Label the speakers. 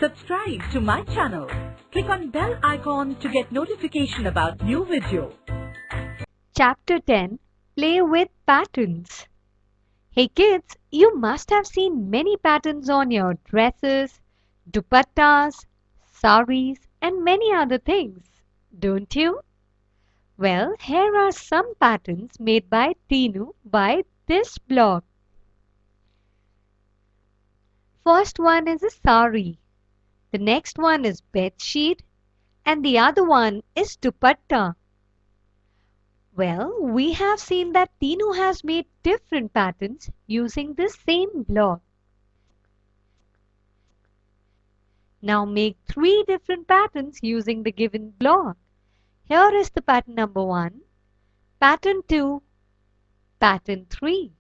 Speaker 1: Subscribe to my channel. Click on bell icon to get notification about new video.
Speaker 2: Chapter 10. Play with patterns. Hey kids, you must have seen many patterns on your dresses, dupattas, saris and many other things, don't you? Well, here are some patterns made by Tinu by this blog. First one is a sari. The next one is bedsheet and the other one is dupatta. Well, we have seen that Tinu has made different patterns using the same block. Now make 3 different patterns using the given block. Here is the pattern number 1, pattern 2, pattern 3.